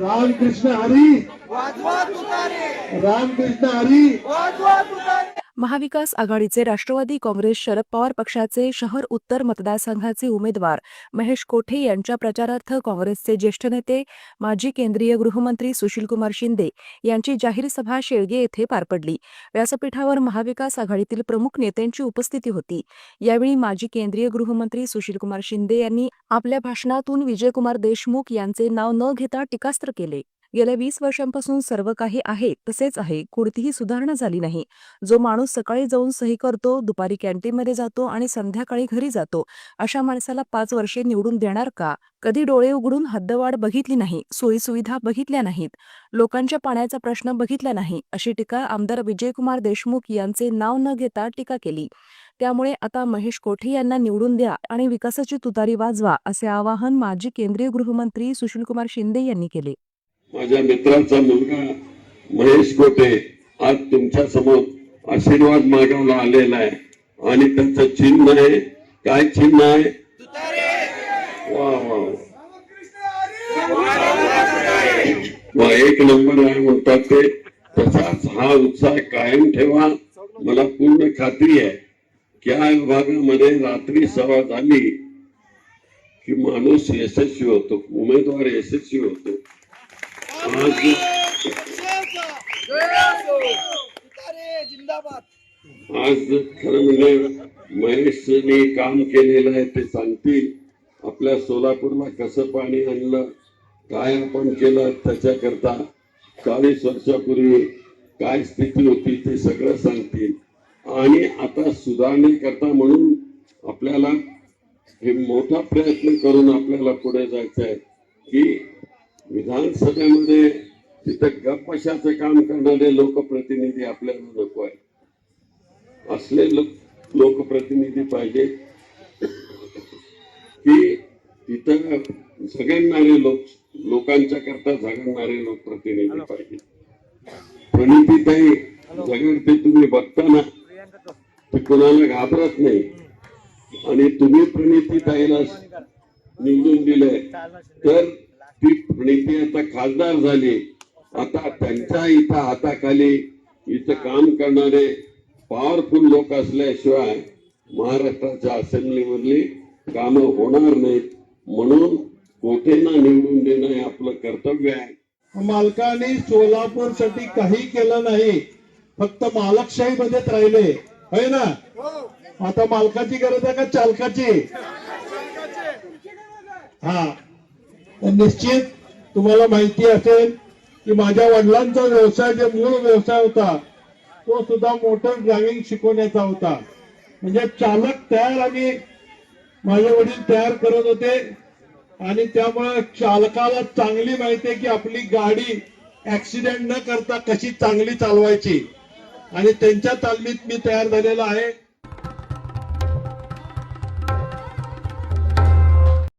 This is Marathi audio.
रामकृष्ण हरी, रामकृष्ण हरी. महाविकास आघाडीचे राष्ट्रवादी काँग्रेस शरद पवार पक्षाचे शहर उत्तर मतदारसंघाचे उमेदवार महेश कोठे यांच्या प्रचारार्थ काँग्रेसचे ज्येष्ठ नेते माजी केंद्रीय गृहमंत्री सुशीलकुमार शिंदे यांची जाहीर सभा शेळगे येथे पार पडली. व्यासपीठावर महाविकास आघाडीतील प्रमुख नेत्यांची उपस्थिती होती. यावेळी माजी केंद्रीय गृहमंत्री सुशीलकुमार शिंदे यांनी आपल्या भाषणातून विजयकुमार देशमुख यांचे नाव न घेता टीकास्त्र केले. गेल्या 20 वर्षांपासून सर्व काही आहे तसेच आहे, कोणतीही सुधारणा झाली नाही. जो माणूस सकाळी जाऊन सही करतो, दुपारी कॅन्टीनमध्ये जातो आणि संध्याकाळी घरी जातो, अशा माणसाला 5 वर्षे निवडून देणार का? कधी डोळे उघडून हद्दवाढ बघितली नाही, सोयीसुविधा बघितल्या नाहीत, लोकांच्या पाण्याचा प्रश्न बघितला नाही, अशी टीका आमदार विजयकुमार देशमुख यांचे नाव न घेता टीका केली. त्यामुळे आता महेश कोठे यांना निवडून द्या आणि विकासाची तुतारी वाजवा, असे आवाहन माजी केंद्रीय गृहमंत्री सुशीलकुमार शिंदे यांनी केले. माझ्या मित्राचा मुलगा महेश कोठे आज तुमच्या समोर आशीर्वाद मागायला आलेला आहे आणि त्यांचं चिन्ह आहे. काय चिन्ह आहे? वा वा वा, एक नंबर आहे म्हणतात ते. तसाच हा उत्साह कायम ठेवा. मला पूर्ण खात्री आहे की या विभागामध्ये रात्री सभा झाली की माणूस यशस्वी होतो, उमेदवार यशस्वी होतो. आज खरं म्हणजे महेशने काम केलेलं आहे ते सांगतील. आपल्या सोलापूरला कसं पाणी आणलं, काय आपण केलं त्याच्याकरता, 40 वर्षापूर्वी काय स्थिती होती ते सगळं सांगतील. आणि आता सुधारण्याकरता म्हणून आपल्याला हे मोठा प्रयत्न करून आपल्याला पुढे जायचं आहे की विधानसभेमध्ये तिथं गप्पशाचं काम करणारे लोकप्रतिनिधी आपल्याला नको आहे. असले लोकप्रतिनिधी पाहिजे की तिथं झगडणारे लोकांच्या करता झगडणारे लोकप्रतिनिधी पाहिजे. प्रणितीताई झगडते तुम्ही बघता ना, ते कोणाला घाबरत नाही. आणि तुम्ही प्रणितीताईला निवडून दिले तर ती प्रणिती आता खासदार झाली. आता त्यांच्या इथं हाताखाली इथं काम करणारे पॉवरफुल लोक असल्याशिवाय महाराष्ट्राच्या असेंब्लीमधली कामं होणार नाहीत. म्हणून कोठेंना निवडून देणं हे आपलं कर्तव्य आहे. मालकाने सोलापूरसाठी काही केलं नाही, फक्त मालकशाहीमध्येच राहिले है ना. आता मालकाची गरज आहे का चालकाची? हा, निश्चित तुम्हाला माहिती असेल की माझ्या वडिलांचा व्यवसाय, जे मूळ व्यवसाय होता तो सुद्धा मोटर ड्रायव्हिंग शिकवण्याचा होता. म्हणजे चालक तयार आणि माझे वडील तयार करत होते. आणि त्यामुळे चालकाला चांगली माहिती आहे की आपली गाडी ऍक्सिडेंट न करता कशी चांगली चालवायची. आणि त्यांच्या तालमीत मी तयार झालेला आहे.